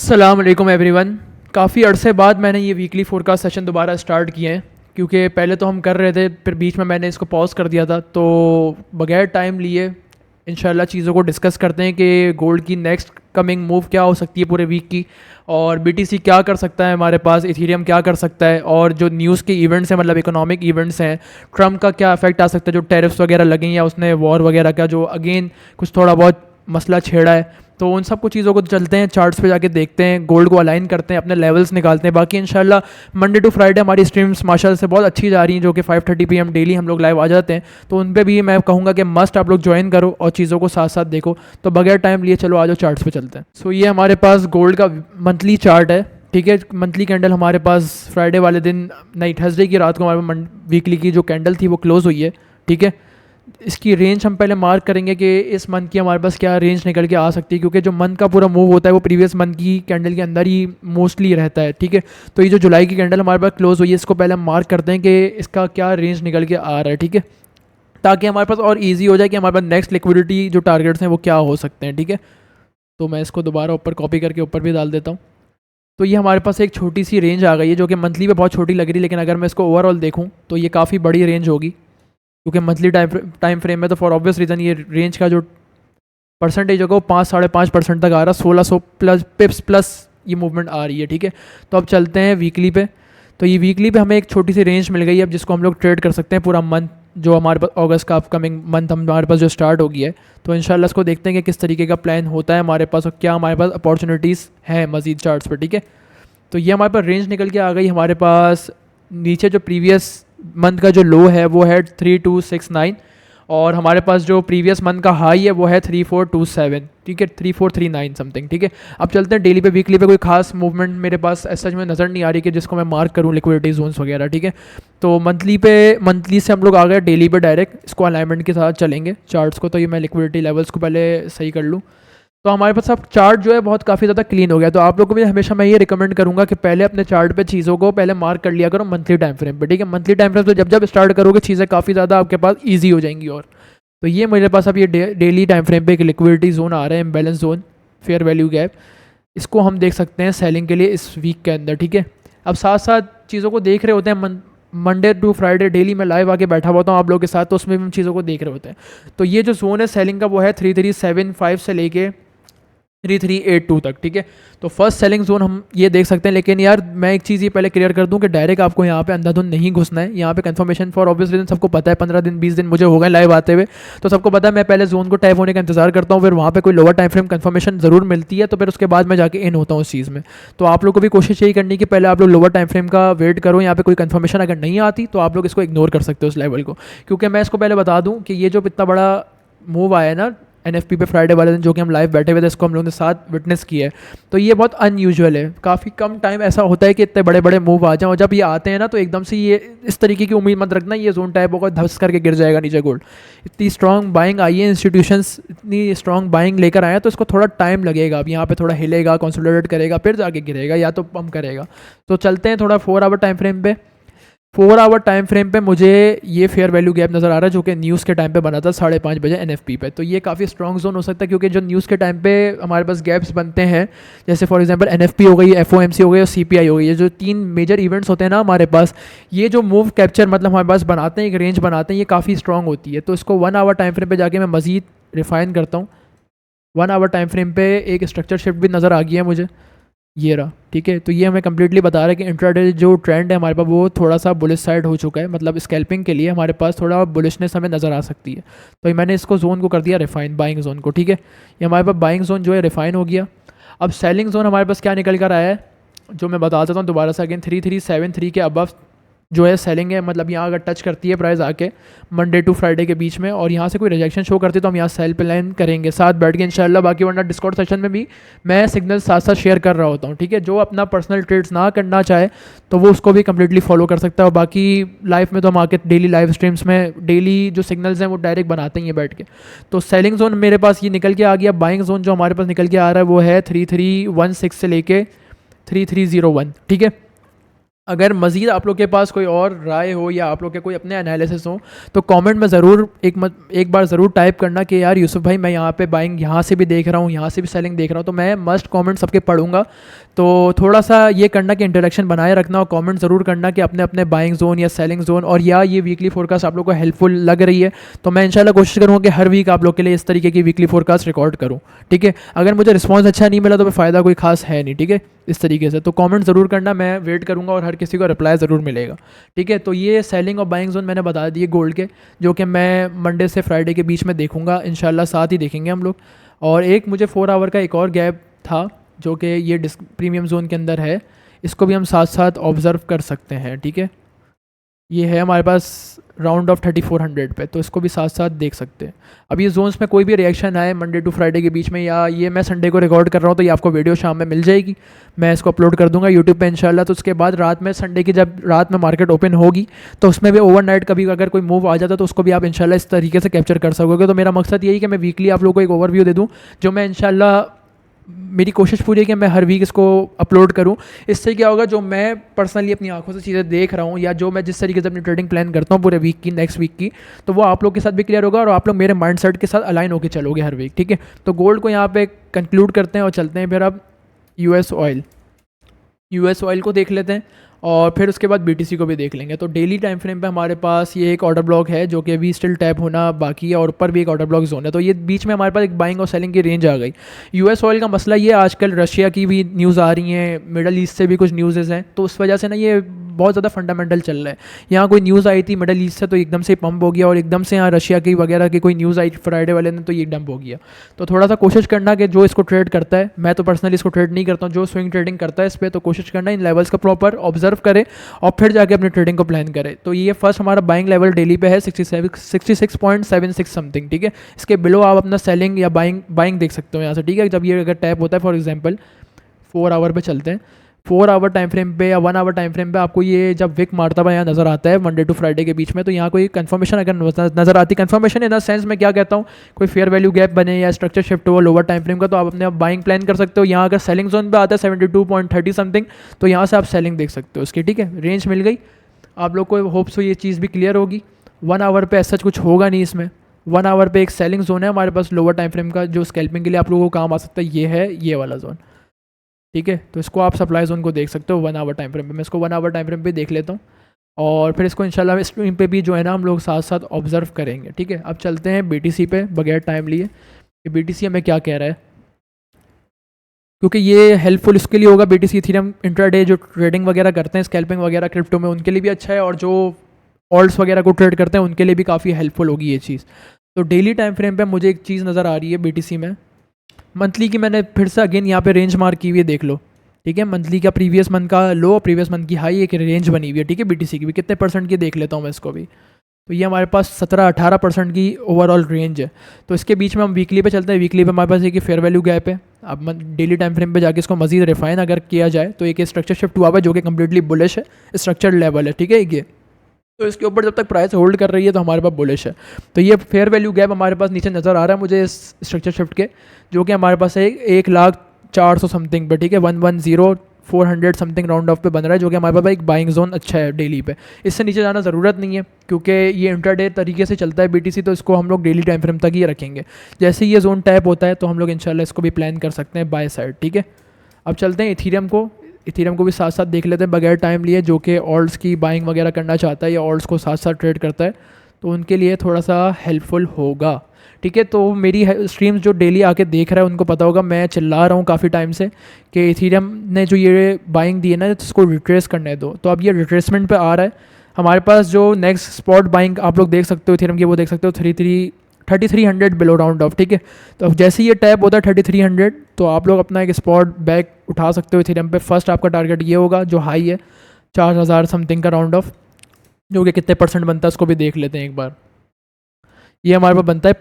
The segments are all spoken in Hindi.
अस्सलाम वालेकुम एवरीवन। काफ़ी अरसे बाद मैंने ये वीकली फोरकास्ट सेशन दोबारा स्टार्ट किए हैं, क्योंकि पहले तो हम कर रहे थे, फिर बीच में मैंने इसको पॉज कर दिया था। तो बगैर टाइम लिए इंशाल्लाह चीज़ों को डिस्कस करते हैं कि गोल्ड की नेक्स्ट कमिंग मूव क्या हो सकती है पूरे वीक की, और बीटीसी क्या कर सकता है हमारे पास, इथेरियम क्या कर सकता है, और जो न्यूज़ के इवेंट्स हैं मतलब इकोनॉमिक इवेंट्स हैं, ट्रम्प का क्या इफेक्ट आ सकता है, जो टैरिफ्स वगैरह लगे हैं या उसने वॉर वगैरह का जो अगेन कुछ थोड़ा बहुत मसला छेड़ा है। तो उन सब कुछ चीज़ों को चलते हैं, चार्ट्स पे जाके देखते हैं, गोल्ड को अलाइन करते हैं, अपने लेवल्स निकालते हैं। बाकी इंशाल्लाह मंडे टू फ्राइडे हमारी स्ट्रीम्स माशाल्लाह से बहुत अच्छी जा रही हैं, जो कि 5:30 PM डेली हम लोग लाइव आ जाते हैं। तो उन पे भी मैं कहूँगा कि मस्ट आप लोग ज्वाइन करो और चीज़ों को साथ साथ देखो। तो बगैर टाइम लिए चलो आ जाओ चार्ट्स पे चलते हैं। सो ये हमारे पास गोल्ड का मंथली चार्ट है, ठीक है। मंथली कैंडल हमारे पास फ्राइडे वाले दिन, नहीं थर्सडे की रात को हमारे वीकली की जो कैंडल थी वो क्लोज़ हुई है, ठीक है। इसकी रेंज हम पहले मार्क करेंगे कि इस मंथ की हमारे पास क्या रेंज निकल के आ सकती है, क्योंकि जो मंथ का पूरा मूव होता है वो प्रीवियस मंथ की कैंडल के अंदर ही मोस्टली रहता है, ठीक है। तो ये जो जुलाई की कैंडल हमारे पास क्लोज हुई है, इसको पहले हम मार्क करते हैं कि इसका क्या रेंज निकल के आ रहा है, ठीक है, ताकि हमारे पास और ईजी हो जाए कि हमारे पास नेक्स्ट लिक्विडिटी जो टारगेट्स हैं वो क्या हो सकते हैं, ठीक है। तो मैं इसको दोबारा ऊपर कॉपी करके ऊपर भी डाल देता हूँ। तो ये हमारे पास एक छोटी सी रेंज आ गई है, जो कि मंथली पे बहुत छोटी लग रही है, लेकिन अगर मैं इसको ओवरऑल देखूँ तो ये काफ़ी बड़ी रेंज होगी, क्योंकि मंथली टाइम फ्रेम में तो फॉर ऑब्वियस रीज़न ये रेंज का जो परसेंटेज होगा वो 5-5.5% तक आ रहा है, 1600 प्लस पिप्स प्लस ये मूवमेंट आ रही है, ठीक है। तो अब चलते हैं वीकली पे। तो ये वीकली पे हमें एक छोटी सी रेंज मिल गई है अब, जिसको हम लोग ट्रेड कर सकते हैं पूरा मंथ, जो हमारे पास अगस्त का अपकमिंग मंथ हमारे पास जो स्टार्ट हो गया है। तो इंशाल्लाह इसको देखते हैं कि किस तरीके का प्लान होता है हमारे पास और क्या हमारे पास अपॉर्चुनिटीज़ हैं मज़ीद चार्ट्स पर, ठीक है। तो ये हमारे पास रेंज निकल के आ गई हमारे पास। नीचे जो प्रीवियस मंथ का जो लो है वो है 3269, और हमारे पास जो प्रीवियस मंथ का हाई है वो है 3427, ठीक है, 3439 समथिंग, ठीक है। अब चलते हैं डेली पे। वीकली पे कोई खास मूवमेंट मेरे पास ऐसा में नज़र नहीं आ रही कि जिसको मैं मार्क करूँ लिक्विडिटी जोन्स वगैरह, ठीक है। तो मंथली से हम लोग आ गए डेली पे डायरेक्ट, इसको अलाइनमेंट के साथ चलेंगे चार्ट्स को। तो ये मैं लिक्विडिटी लेवल्स को पहले सही कर लूँ। तो हमारे पास अब चार्ट जो है बहुत काफ़ी ज़्यादा क्लीन हो गया। तो आप लोगों को भी हमेशा मैं ये रिकमेंड करूँगा कि पहले अपने चार्ट पे चीज़ों को पहले मार्क कर लिया करो मंथली टाइम फ्रेम पे, ठीक है। मंथली टाइम फ्रेम पे जब जब स्टार्ट करोगे चीज़ें काफ़ी ज़्यादा आपके पास ईजी हो जाएंगी। और तो ये मेरे पास अब ये डेली टाइम फ्रेम पे एक लिक्विडिटी जोन आ रहा है, imbalance zone, fair value gap. इसको हम देख सकते हैं सेलिंग के लिए इस वीक के अंदर, ठीक है। अब साथ साथ चीज़ों को देख रहे होते हैं, मंडे टू फ्राइडे डेली मैं लाइव आके बैठा हुआ हूँ आप लोगों के साथ, तो उसमें भी हम चीज़ों को देख रहे होते हैं। तो ये जो जोन है सेलिंग का वो है 3375 से लेके 3382 तक, ठीक है। तो फर्स्ट सेलिंग जोन हम ये देख सकते हैं। लेकिन यार मैं एक चीज़ ये पहले क्लियर कर दूं कि डायरेक्ट आपको यहाँ पे अंधाधुंध नहीं घुसना है। यहाँ पे कंफर्मेशन फॉर ऑब्वियस रीजन सबको पता है, 15 दिन 20 दिन मुझे हो गए लाइव आते हुए, तो सबको पता है मैं पहले जोन को टैप होने का इंतजार करता हूँ, फिर वहाँ पे कोई लोअर टाइम फ्रेम कंफर्मेशन ज़रूर मिलती है, तो फिर उसके बाद मैं जाके इन होता हूँ उस चीज़ में। तो आप लोग को भी कोशिश यही करनी कि पहले आप लोग लोअर टाइम फ्रेम का वेट करो। यहाँ पे कोई कंफर्मेशन अगर नहीं आती तो आप लोग इसको इग्नोर कर सकते हो उस लेवल को, क्योंकि मैं इसको पहले बता दूँ कि ये जो इतना बड़ा मूव आया है ना एनएफपी पे फ्राइडे वाले दिन, जो कि हम लाइव बैठे हुए थे, इसको हम लोगों ने साथ विटनेस किया है। तो ये बहुत अनयूजुअल है, काफ़ी कम टाइम ऐसा होता है कि इतने बड़े बड़े मूव आ जाएं, और जब ये आते हैं ना तो एकदम से ये इस तरीके की उम्मीद मत रखना ये जोन टाइप होगा धस करके गिर जाएगा नीचे गोल्ड। इतनी स्ट्रॉन्ग बाइंग आई है, इंस्टीट्यूशंस इतनी स्ट्रॉन्ग बाइंग लेकर आए हैं, तो इसको थोड़ा टाइम लगेगा। अब यहाँ पे थोड़ा हिलेगा, कंसोलिडेट करेगा, फिर जाके गिरेगा या तो पम्प करेगा। तो चलते हैं थोड़ा 4 आवर टाइम फ्रेम पे। 4 आवर टाइम फ्रेम पे मुझे ये फेयर वैल्यू गैप नज़र आ रहा है, जो कि न्यूज़ के टाइम पे बना था 5:30 बजे एनएफपी पे। तो ये काफ़ी स्ट्रॉन्ग जोन हो सकता है, क्योंकि जो न्यूज़ के टाइम पे हमारे पास गैप्स बनते हैं, जैसे फॉर एग्जांपल एनएफपी हो गई, एफओएमसी हो गई और सीपीआई हो गई, ये जो 3 मेजर इवेंट्स होते हैं ना हमारे पास, ये जो मूव कैप्चर मतलब हमारे पास बनाते हैं, एक रेंज बनाते हैं, ये काफ़ी स्ट्रॉन्ग होती है। तो इसको 1 आवर टाइम फ्रेम पर जाके मैं मज़ीद रिफाइन करता हूँ। 1 आवर टाइम फ्रेम पे एक स्ट्रक्चर शिफ्ट भी नज़र आ गई है मुझे, ये रहा, ठीक है। तो ये हमें कंप्लीटली बता रहा है कि इंट्राडे जो ट्रेंड है हमारे पास वो थोड़ा सा बुलिश साइड हो चुका है, मतलब स्कैल्पिंग के लिए हमारे पास थोड़ा बुलिशनेस हमें नज़र आ सकती है। तो ये मैंने इसको जोन को कर दिया रिफाइन, बाइंग जोन को, ठीक है। ये हमारे पास बाइंग जोन जो है रिफाइन हो गया। अब सेलिंग जोन हमारे पास क्या निकल कर आया है, जो मैं बता देता हूँ दोबारा से अगेन, 3373 के अबव जो है सेलिंग है, मतलब यहाँ अगर टच करती है प्राइस आके मंडे टू फ्राइडे के बीच में, और यहाँ से कोई रिजेक्शन शो करती है तो हम यहाँ सेल प्लान करेंगे साथ बैठ के इंशाल्लाह। बाकी वरना डिस्कॉर्ड सेशन में भी मैं सिग्नल साथ साथ शेयर कर रहा होता हूँ, ठीक है। जो अपना पर्सनल ट्रेड्स ना करना चाहे तो वो उसको भी कम्प्लीटली फॉलो कर सकता है। और बाकी लाइफ में तो हम आके डेली लाइव स्ट्रीम्स में डेली जो सिग्नल्स हैं वो डायरेक्ट बनाते ही हैं बैठ के। तो सेलिंग जोन मेरे पास ये निकल के आ गया। बाइंग जोन जो हमारे पास निकल के आ रहा है वो है 3316 से लेके 3301, ठीक है। अगर मज़ीद आप लोग के पास कोई और राय हो या आप लोग के कोई अपने एनालिसिस हो तो कमेंट में ज़रूर एक बार ज़रूर टाइप करना कि यार यूसुफ भाई मैं यहाँ पे बाइंग यहाँ से भी देख रहा हूँ, यहाँ से भी सेलिंग देख रहा हूँ। तो मैं मस्ट कमेंट सबके पढ़ूंगा। तो थोड़ा सा ये करना कि इंटरेक्शन बनाए रखना और कमेंट ज़रूर करना कि अपने अपने बाइंग जोन या सेलिंग जोन और या ये वीकली फोरकास्ट आप लोग को हेल्पफुल लग रही है। तो मैं इंशाल्लाह कोशिश करूँगा कि हर वीक आप लोग के लिए इस तरीके की वीकली फोरकास्ट रिकॉर्ड करूँ। ठीक है, अगर मुझे रिस्पॉन्स अच्छा नहीं मिला तो फिर फ़ायदा कोई खास है नहीं। ठीक है, इस तरीके से तो कमेंट ज़रूर करना, मैं वेट करूँगा और हर किसी को रिप्लाई ज़रूर मिलेगा। ठीक है, तो ये सेलिंग और बाइंग जोन मैंने बता दिए गोल्ड के, जो कि मैं मंडे से फ्राइडे के बीच में देखूँगा इंशाल्लाह, साथ ही देखेंगे हम लोग। और एक मुझे 4 आवर का एक और गैप था जो कि ये प्रीमियम जोन के अंदर है, इसको भी हम साथ साथ ऑब्ज़र्व कर सकते हैं। ठीक है, ये है हमारे पास राउंड ऑफ 3400 पे, तो इसको भी साथ साथ देख सकते हैं। अब ये जोन्स में कोई भी रिएक्शन आए मंडे टू फ्राइडे के बीच में, या ये मैं संडे को रिकॉर्ड कर रहा हूँ तो ये आपको वीडियो शाम में मिल जाएगी, मैं इसको अपलोड कर दूंगा यूट्यूब पे इंशाल्लाह। तो उसके बाद रात में संडे की जब रात में मार्केट ओपन होगी तो उसमें भी ओवरनाइट कभी अगर कोई मूव आ जाता तो उसको भी आप इंशाल्लाह इस तरीके से कैप्चर कर सकोगे। तो मेरा मकसद यही कि मैं वीकली आप लोगों को एक ओवरव्यू दे दूँ, जो मैं इंशाल्लाह मेरी कोशिश पूरी है कि मैं हर वीक इसको अपलोड करूं। इससे क्या होगा, जो मैं पर्सनली अपनी आंखों से चीज़ें देख रहा हूं या जो मैं जिस तरीके से अपनी ट्रेडिंग प्लान करता हूं पूरे वीक की, नेक्स्ट वीक की, तो वो आप लोग के साथ भी क्लियर होगा और आप लोग मेरे माइंडसेट के साथ अलाइन होकर चलोगे हर वीक। ठीक है, तो गोल्ड को यहाँ पे कंक्लूड करते हैं और चलते हैं फिर अब यूएस ऑयल को देख लेते हैं और फिर उसके बाद बीटीसी को भी देख लेंगे। तो डेली टाइम फ्रेम पे हमारे पास ये एक ऑर्डर ब्लॉक है जो कि अभी स्टिल टैप होना बाकी है और ऊपर भी एक ऑर्डर ब्लॉक जोन है। तो ये बीच में हमारे पास एक बाइंग और सेलिंग की रेंज आ गई। यूएस ऑयल का मसला ये, आजकल रशिया की भी न्यूज़ आ रही हैं, मिडल ईस्ट से भी कुछ न्यूज़ हैं, तो उस वजह से ना ये बहुत ज़्यादा फंडामेंटल चल रहा है। यहाँ कोई न्यूज़ आई थी मिडल ईस्ट से तो एकदम से पंप हो गया, और एकदम से यहाँ रशिया की वगैरह की कोई न्यूज़ आई फ्राइडे वाले ने तो ये डंप हो गया। तो थोड़ा सा कोशिश करना कि जो इसको ट्रेड करता है, मैं तो पर्सनली इसको ट्रेड नहीं करता हूँ, जो स्विंग ट्रेडिंग करता है इस पर, तो कोशिश करना इन लेवल्स का प्रॉपर ऑब्जर्व करे और फिर जाके अपनी ट्रेडिंग को प्लान करे। तो ये फर्स्ट हमारा बाइंग लेवल डेली पे है 66.76 समथिंग। ठीक है, इसके बिलो आप अपना सेलिंग या बाइंग देख सकते हो यहाँ से। ठीक है, जब ये अगर टैप होता है, फॉर एग्जांपल 4 आवर पे चलते हैं, 4 आवर टाइम फ्रेम पे या 1 आवर टाइम फ्रेम पे आपको ये जब विक मारता हुआ यहाँ नज़र आता है मंडे टू फ्राइडे के बीच में, तो यहाँ कोई कंफर्मेशन अगर नज़र आती, कंफर्मेशन इन द सेंस मैं क्या कहता हूँ, कोई फेयर वैल्यू गैप बने या स्ट्रक्चर शिफ्ट हो लोअर टाइम फ्रेम का, तो आप अपने बाइंग प्लान कर सकते हो। यहाँ अगर सेलिंग जोन पे आता है 72.30 समथिंग, तो यहाँ से आप सेलिंग देख सकते हो उसकी। ठीक है, रेंज मिल गई आप लोग को, होप्स हो ये चीज़ भी क्लियर होगी। 1 आवर पे ऐसा कुछ होगा नहीं इसमें। 1 आवर पे एक सेलिंग जोन है हमारे पास लोअर टाइम फ्रेम का, जो स्कैल्पिंग के लिए आप लोगों को काम आ सकता है, ये है ये वाला जोन। ठीक है, तो इसको आप सप्लाई जोन को देख सकते हो 1 आवर टाइम फ्रेम पे। मैं इसको 1 आवर टाइम फ्रेम पे देख लेता हूँ और फिर इसको इंशाल्लाह स्क्रीन पे भी जो है ना हम लोग साथ साथ ऑब्जर्व करेंगे। ठीक है, अब चलते हैं बीटीसी पे बगैर टाइम लिए कि बीटीसी हमें क्या कह रहा है, क्योंकि ये हेल्पफुल इसके लिए होगा। बीटीसी इथेरियम इंट्राडे जो ट्रेडिंग वगैरह करते हैं स्कैल्पिंग वगैरह क्रिप्टो में, उनके लिए भी अच्छा है, और जो ऑल्ट्स वगैरह को ट्रेड करते हैं उनके लिए भी काफ़ी हेल्पफुल होगी ये चीज़। तो डेली टाइम फ्रेम पे मुझे एक चीज़ नज़र आ रही है बीटीसी में, मंथली की मैंने फिर से अगेन यहाँ पे रेंज मार्क की हुई है, देख लो। ठीक है, मंथली का प्रीवियस मंथ का लो, प्रीवियस मंथ की हाई, एक रेंज बनी हुई है। ठीक है, बीटीसी की भी कितने परसेंट की देख लेता हूँ मैं इसको भी। तो ये हमारे पास 17-18% की ओवरऑल रेंज है। तो इसके बीच में हम वीकली पे चलते हैं। वीकली पे हमारे पास एक फेयर वैल्यू गैप है। अब डेली टाइम फ्रेम पे जाके इसको मजीद रिफाइन अगर किया जाए तो एक स्ट्रक्चर शिफ्ट हुआ है जो कि कम्प्लीटली बुलिश है, स्ट्रक्चर लेवल है। ठीक है, ये तो इसके ऊपर जब तक प्राइस होल्ड कर रही है तो हमारे पास बुलिश है। तो ये फेयर वैल्यू गैप हमारे पास नीचे नज़र आ रहा है मुझे इस स्ट्रक्चर शिफ्ट के, जो कि हमारे पास है 1,04,000 समथिंग पे। ठीक है, 110,400 समथिंग राउंड ऑफ पे बन रहा है, जो कि हमारे पास एक बाइंग जोन अच्छा है डेली पे। इससे नीचे जाना ज़रूरत नहीं है क्योंकि ये इंट्राडे तरीके से चलता है बीटीसी, तो इसको हम लोग डेली टाइम फ्रेम तक ही रखेंगे। जैसे ही ये जोन टैप होता है तो हम लोग इंशाल्लाह इसको भी प्लान कर सकते हैं बाय साइड। ठीक है, अब चलते हैं इथीरियम को भी साथ साथ देख लेते हैं बगैर टाइम लिए, जो कि ऑल्ट्स की बाइंग वगैरह करना चाहता है या ऑल्ट्स को साथ साथ ट्रेड करता है, तो उनके लिए थोड़ा सा हेल्पफुल होगा। ठीक है, तो मेरी स्ट्रीम्स जो डेली आके देख रहा है उनको पता होगा मैं चिल्ला रहा हूँ काफ़ी टाइम से कि इथीरियम ने जो ये बाइंग दी है ना, इसको रिट्रेस करने दो। तो अब ये रिट्रेसमेंट पे आ रहा है हमारे पास। जो नेक्स्ट स्पॉट बाइंग आप लोग देख सकते हो इथीरियम की, वो देख सकते हो 3300 बिलो राउंड ऑफ। ठीक है, तो अब जैसे ये टैप होता है 3300, तो आप लोग अपना एक स्पॉट बैक उठा सकते हो इथेरियम पे। फर्स्ट आपका टारगेट ये होगा जो हाई है 4000 समथिंग का राउंड ऑफ, जो कि कितने परसेंट बनता है उसको भी देख लेते हैं एक बार। ये हमारे पास बनता है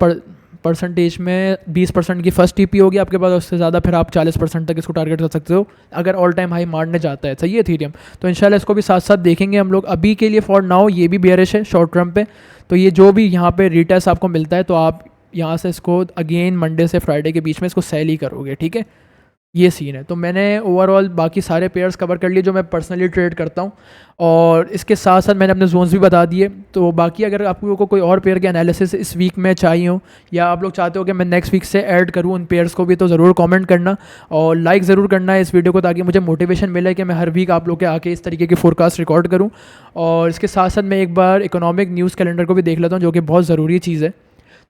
परसेंटेज में 20% की फर्स्ट टीपी होगी आपके पास, उससे ज़्यादा फिर आप 40% तक इसको टारगेट कर सकते हो अगर ऑल टाइम हाई मारने जाता है। सही है इथेरियम, तो इंशाल्लाह इसको भी साथ साथ देखेंगे हम लोग। अभी के लिए फॉर नाउ ये भी बेयरिश है शॉर्ट टर्म पे। तो ये जो भी यहाँ पे रिटेस्ट आपको मिलता है तो आप यहाँ से इसको अगेन मंडे से फ्राइडे के बीच में इसको सेल ही करोगे। ठीक है, ये सीन है। तो मैंने ओवरऑल बाकी सारे पेयर्स कवर कर लिए जो मैं पर्सनली ट्रेड करता हूँ, और इसके साथ साथ मैंने अपने जोन्स भी बता दिए। तो बाकी अगर आप लोगों को कोई और पेयर के एनालिसिस इस वीक में चाहिए हो, या आप लोग चाहते हो कि मैं नेक्स्ट वीक से ऐड करूँ उन पेयर्स को भी, तो ज़रूर कमेंट करना और लाइक ज़रूर करना है इस वीडियो को, ताकि मुझे मोटिवेशन मिले कि मैं हर वीक आप लोग के आके इस तरीके की फोरकास्ट रिकॉर्ड करूँ। और इसके साथ साथ मैं एक बार इकोनॉमिक न्यूज़ कैलेंडर को भी देख लेता हूँ, जो कि बहुत ज़रूरी चीज़ है।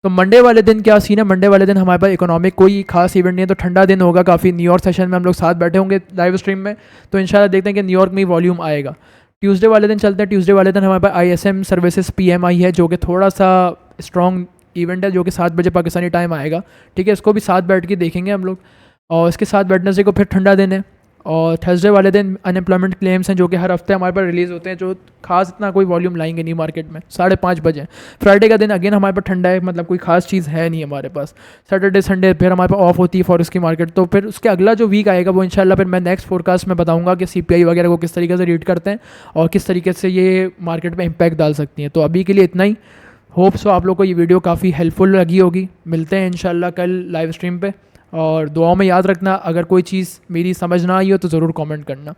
तो मंडे वाले दिन क्या सीन है, मंडे वाले दिन हमारे पास इकोनॉमिक कोई खास इवेंट नहीं है, तो ठंडा दिन होगा काफ़ी। न्यूयॉर्क सेशन में हम लोग साथ बैठे होंगे लाइव स्ट्रीम में, तो इंशाल्लाह देखते हैं कि न्यूयॉर्क में वॉल्यूम आएगा। ट्यूसडे वाले दिन चलते हैं। ट्यूसडे वाले दिन हमारे पास ISM सर्विसेज PMI है, जो कि थोड़ा सा स्ट्रॉन्ग इवेंट है, जो कि 7 बजे पाकिस्तानी टाइम आएगा। ठीक है, इसको भी साथ बैठ के देखेंगे हम लोग। और इसके साथ वेडनेसडे को फिर ठंडा दिन है। और थर्सडे वाले दिन अनएम्प्लॉयमेंट क्लेम्स हैं, जो कि हर हफ्ते हमारे पास रिलीज़ होते हैं, जो खास इतना कोई वॉल्यूम लाएंगे नहीं मार्केट में, 5:30 बजे। फ्राइडे का दिन अगेन हमारे पास ठंडा है, मतलब कोई खास चीज़ है नहीं हमारे पास। सैटरडे संडे फिर हमारे पास ऑफ होती है फॉरेक्स की मार्केट। तो फिर उसके अगला जो वीक आएगा वो इंशाल्लाह फिर मैं नेक्स्ट फोरकास्ट में बताऊंगा कि CPI वगैरह को किस तरीके से रीड करते हैं और किस तरीके से ये मार्केट में इम्पैक्ट डाल सकती हैं। तो अभी के लिए इतना ही। होप सो आप लोग को ये वीडियो काफ़ी हेल्पफुल लगी होगी। मिलते हैं इंशाल्लाह कल लाइव स्ट्रीम पे, और दुआओं में याद रखना, अगर कोई चीज़ मेरी समझ ना आई हो तो ज़रूर कमेंट करना।